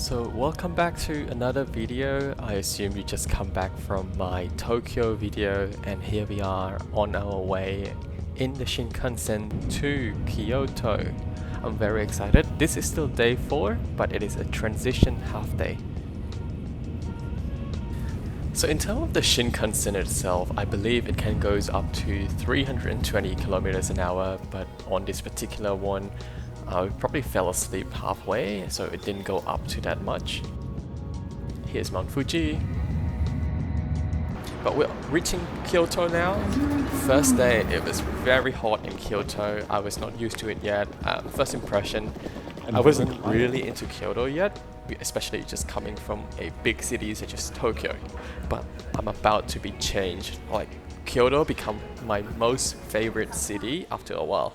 So welcome back to another video. I assume you just come back from my Tokyo video, and here we are on our way in the Shinkansen to Kyoto. I'm very excited. This is still day 4, but it is a transition half day. So in terms of the Shinkansen itself, I believe it can goes up to 320 kilometers an hour, but on this particular one, I probably fell asleep halfway, so it didn't go up to that much. Here's Mount Fuji. But we're reaching Kyoto now. First day, it was very hot in Kyoto. I was not used to it yet. First impression, I wasn't really into Kyoto yet, especially just coming from a big city such as Tokyo. But I'm about to be changed. Like, Kyoto become my most favorite city after a while.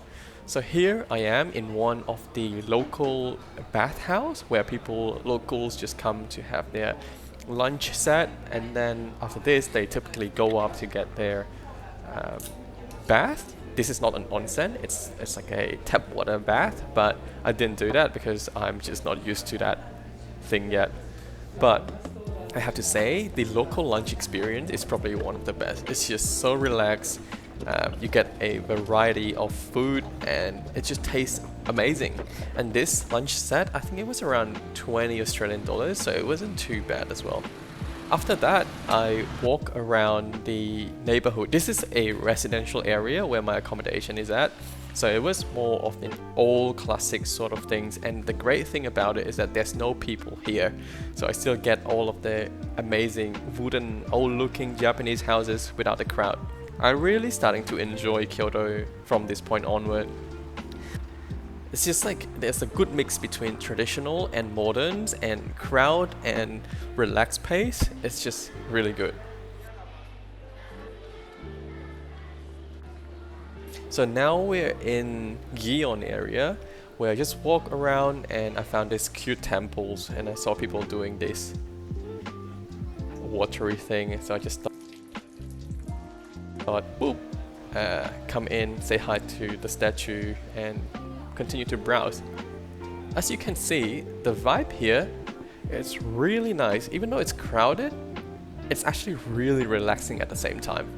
So here I am in one of the local bathhouse where locals just come to have their lunch set, and then after this they typically go up to get their bath. This is not an onsen, it's like a tap water bath, but I didn't do that because I'm just not used to that thing yet. But I have to say, the local lunch experience is probably one of the best. It's just so relaxed. You get a variety of food and it just tastes amazing. And this lunch set, I think it was around 20 Australian dollars, so it wasn't too bad as well. After that, I walk around the neighbourhood. This is a residential area where my accommodation is at, so it was more of an old classic sort of things, and the great thing about it is that there's no people here, so I still get all of the amazing wooden old looking Japanese houses without the crowd. I'm really starting to enjoy Kyoto from this point onward. It's just like there's a good mix between traditional and moderns and crowd and relaxed pace. It's just really good. So now we're in Gion area where I just walk around and I found these cute temples and I saw people doing this watery thing, so I just thought, boop, come in, say hi to the statue and continue to browse. As you can see, the vibe here is really nice. Even though it's crowded, it's actually really relaxing at the same time.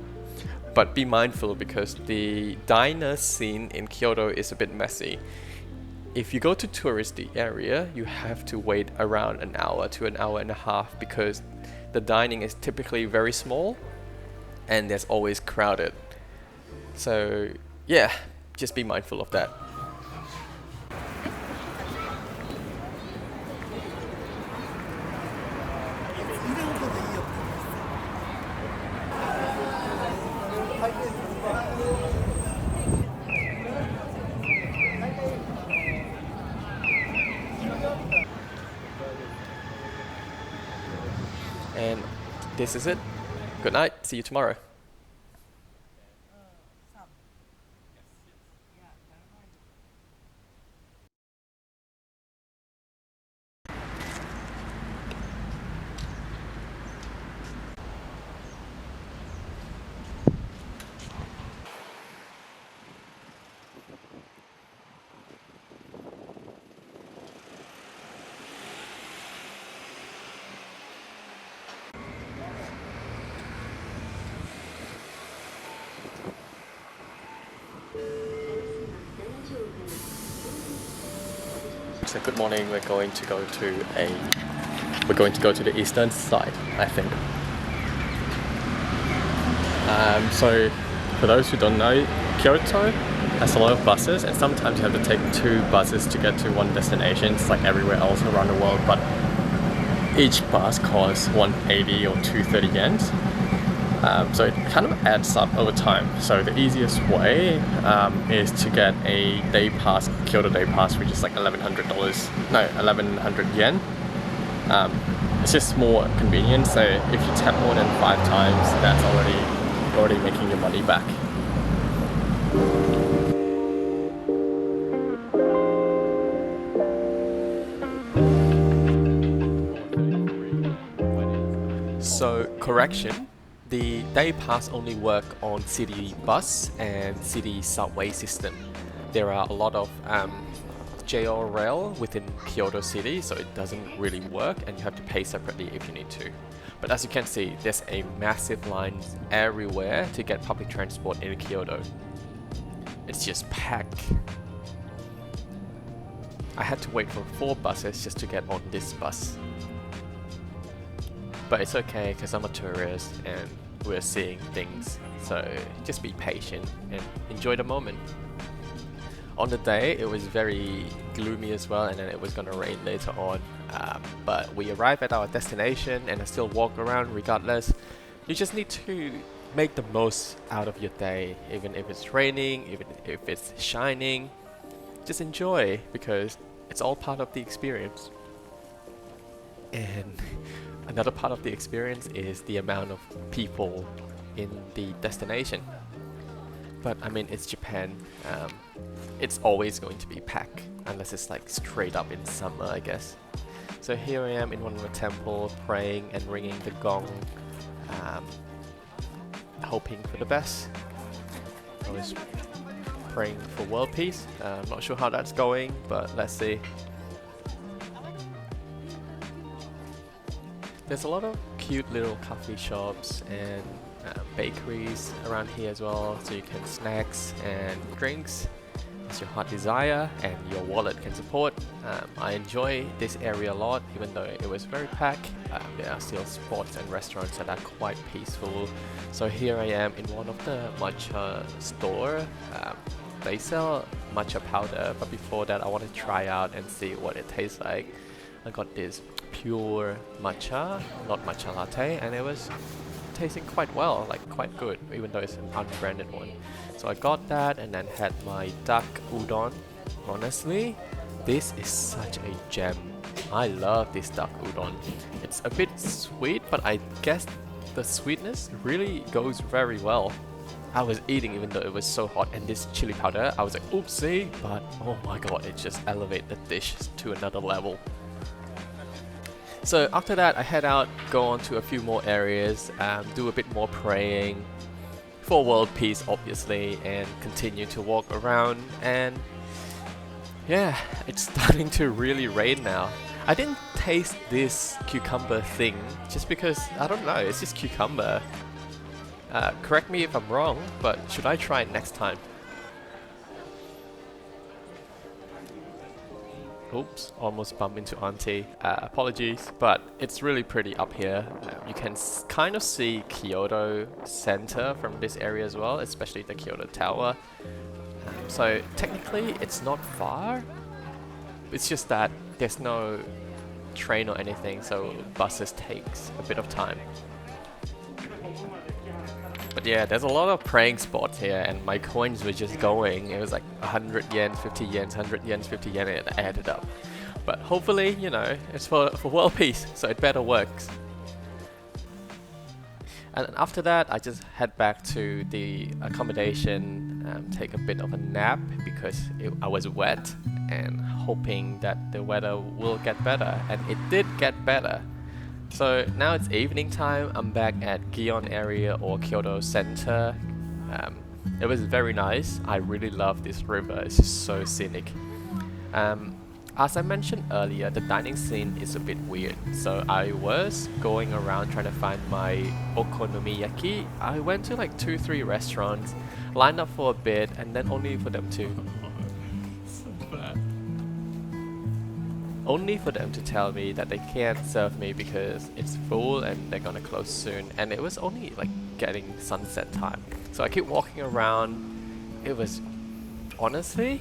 But be mindful because the diner scene in Kyoto is a bit messy. If you go to touristy area, you have to wait around an hour to an hour and a half because the dining is typically very small and there's always crowded. So yeah, just be mindful of that. And this is it. Good night. See you tomorrow. So good morning. We're going to go to the eastern side, I think. So for those who don't know, Kyoto has a lot of buses, and sometimes you have to take 2 buses to get to one destination. It's like everywhere else around the world, but each bus costs 180 or 230 yen. So it kind of adds up over time. So the easiest way is to get a day pass, Kyoto day pass, which is like $1,100 yen. It's just more convenient. So if you tap more than 5 times, that's already making your money back. So correction. The day pass only work on city bus and city subway system. There are a lot of JR rail within Kyoto City, so it doesn't really work and you have to pay separately if you need to. But as you can see, there's a massive line everywhere to get public transport in Kyoto. It's just packed. I had to wait for 4 buses just to get on this bus. But it's okay because I'm a tourist and we're seeing things, so just be patient and enjoy the moment. On the day, it was very gloomy as well, and then it was gonna rain later on. But we arrived at our destination and I still walk around regardless. You just need to make the most out of your day, even if it's raining, even if it's shining. Just enjoy, because it's all part of the experience. And another part of the experience is the amount of people in the destination. But I mean, it's Japan. It's always going to be packed, unless it's like straight up in summer, I guess. So here I am in one of the temples, praying and ringing the gong, hoping for the best. I was praying for world peace. I'm not sure how that's going, but let's see. There's a lot of cute little coffee shops and bakeries around here as well, so you can snacks and drinks as your heart desire and your wallet can support. I enjoy this area a lot, even though it was very packed. There are still spots and restaurants that are quite peaceful. So here I am in one of the matcha store. They sell matcha powder, but before that I want to try out and see what it tastes like. I got this pure matcha, not matcha latte, and it was tasting quite well, like quite good, even though it's an unbranded one. So I got that and then had my duck udon. Honestly, this is such a gem. I love this duck udon. It's a bit sweet, but I guess the sweetness really goes very well. I was eating even though it was so hot, and this chili powder, I was like, oopsie, but oh my god, it just elevated the dish to another level. So after that, I head out, go on to a few more areas, do a bit more praying for world peace, obviously, and continue to walk around. And yeah, it's starting to really rain now. I didn't taste this cucumber thing just because, I don't know, it's just cucumber. Correct me if I'm wrong, but should I try it next time? Oops, almost bumped into Auntie. Apologies, but it's really pretty up here. You can kind of see Kyoto Center from this area as well, especially the Kyoto Tower. So technically it's not far. It's just that there's no train or anything, so buses takes a bit of time. But yeah, there's a lot of praying spots here, and my coins were just going. It was like 100 yen, 50 yen, 100 yen, 50 yen, and it added up. But hopefully, you know, it's for world peace, so it better works. And after that, I just head back to the accommodation, take a bit of a nap because I was wet, and hoping that the weather will get better, and it did get better. So now it's evening time. I'm back at Gion area or Kyoto Center. It was very nice. I really love this river. It's just so scenic. As I mentioned earlier, the dining scene is a bit weird. So I was going around trying to find my okonomiyaki. I went to like 2-3 restaurants, lined up for a bit, and then only for them to tell me that they can't serve me because it's full and they're gonna close soon. And it was only like getting sunset time. So I keep walking around. It was honestly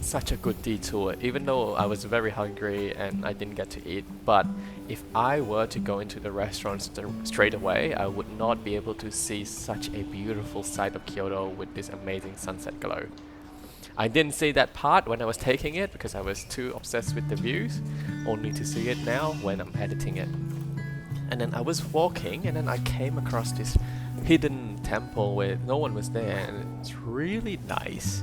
such a good detour, even though I was very hungry and I didn't get to eat. But if I were to go into the restaurants straight away, I would not be able to see such a beautiful sight of Kyoto with this amazing sunset glow. I didn't see that part when I was taking it because I was too obsessed with the views, only to see it now when I'm editing it. And then I was walking and then I came across this hidden temple where no one was there, and it's really nice.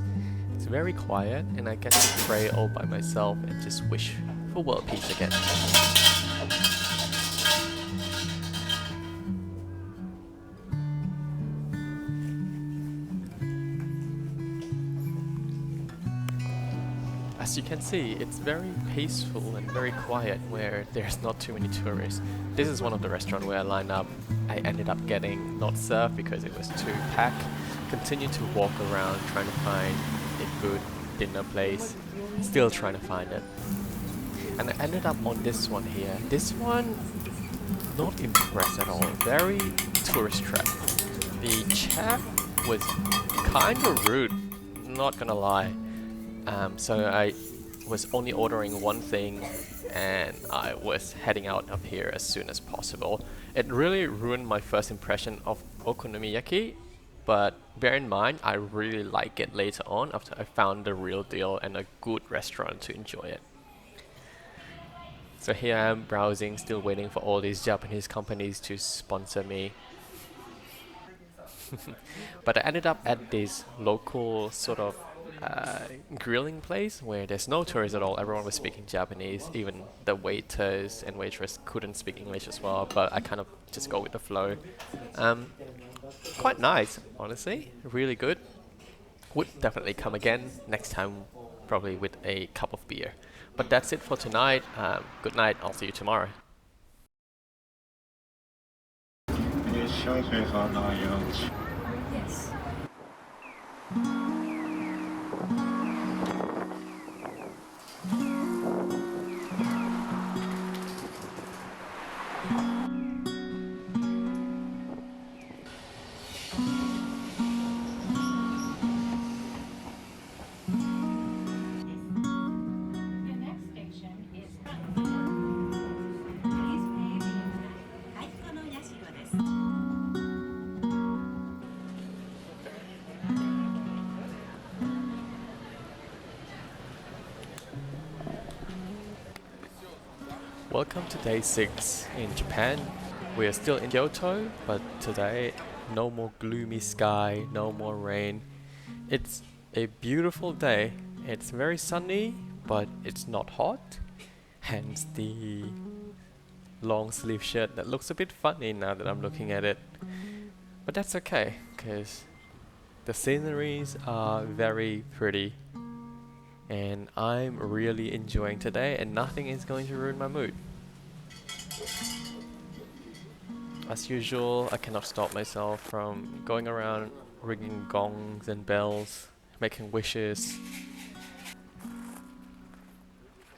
It's very quiet and I get to pray all by myself and just wish for world peace again. As as you can see, it's very peaceful and very quiet where there's not too many tourists. This is one of the restaurants where I lined up. I ended up getting not served because it was too packed. Continued to walk around trying to find a good dinner place. Still trying to find it. And I ended up on this one here. This one, not impressed at all. Very tourist trap. The chef was kind of rude, not gonna lie. So I was only ordering one thing and I was heading out of here as soon as possible. It really ruined my first impression of okonomiyaki, but bear in mind I really like it later on after I found the real deal and a good restaurant to enjoy it. So here I am browsing, still waiting for all these Japanese companies to sponsor me. But I ended up at this local sort of grilling place where there's no tourists at all. Everyone was speaking Japanese. Even the waiters and waitress couldn't speak English as well. But I kind of just go with the flow. Quite nice, honestly. Really good. Would definitely come again next time, probably with a cup of beer. But that's it for tonight. Good night. I'll see you tomorrow. Yes. The next station is Please pay the exact 太彦の社です。Welcome to day 6 in Japan. We are still in Kyoto, but today no more gloomy sky, no more rain. It's a beautiful day. It's very sunny, but it's not hot. Hence the long sleeve shirt that looks a bit funny now that I'm looking at it. But that's okay, because the sceneries are very pretty. And I'm really enjoying today and nothing is going to ruin my mood. As usual, I cannot stop myself from going around ringing gongs and bells, making wishes.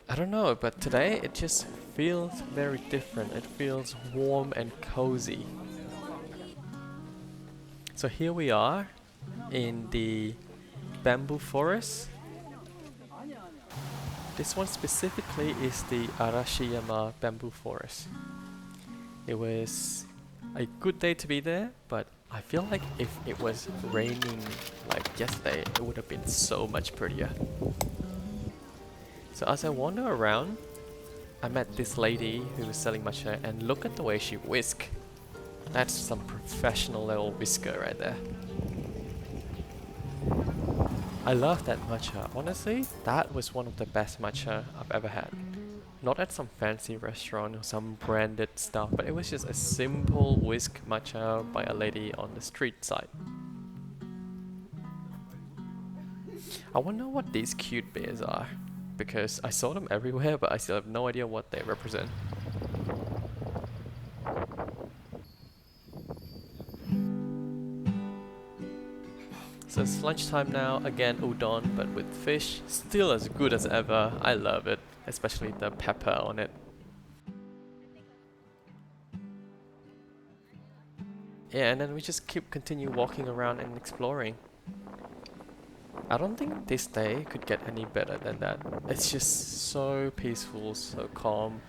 I don't know, but today it just feels very different. It feels warm and cozy. So here we are in the bamboo forest. This one specifically is the Arashiyama bamboo forest. It was a good day to be there, but I feel like if it was raining like yesterday, it would have been so much prettier. So as I wander around, I met this lady who was selling matcha and look at the way she whisk. That's some professional level whisker right there. I love that matcha. Honestly, that was one of the best matcha I've ever had. Not at some fancy restaurant or some branded stuff, but it was just a simple whisk matcha by a lady on the street side. I wonder what these cute bears are, because I saw them everywhere, but I still have no idea what they represent. So it's lunchtime now, again udon but with fish, still as good as ever. I love it, especially the pepper on it. Yeah, and then we just continue walking around and exploring. I don't think this day could get any better than that. It's just so peaceful, so calm.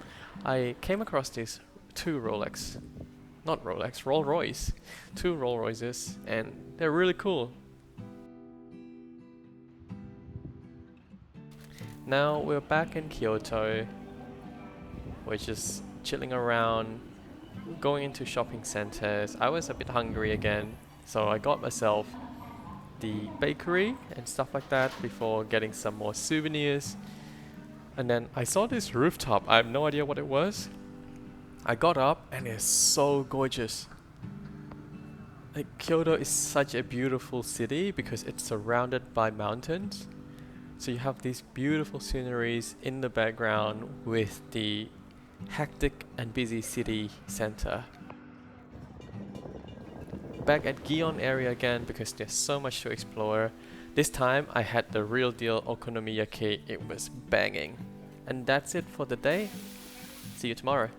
I came across these two Rolex, not Rolex, Rolls Royce, two Rolls Royces, and they're really cool. Now we're back in Kyoto. We're just chilling around, going into shopping centers. I was a bit hungry again, so I got myself the bakery and stuff like that before getting some more souvenirs. And then I saw this rooftop. I have no idea what it was. I got up and it's so gorgeous. Like, Kyoto is such a beautiful city because it's surrounded by mountains. So you have these beautiful sceneries in the background with the hectic and busy city center. Back at Gion area again because there's so much to explore. This time I had the real deal okonomiyaki, it was banging. And that's it for the day. See you tomorrow.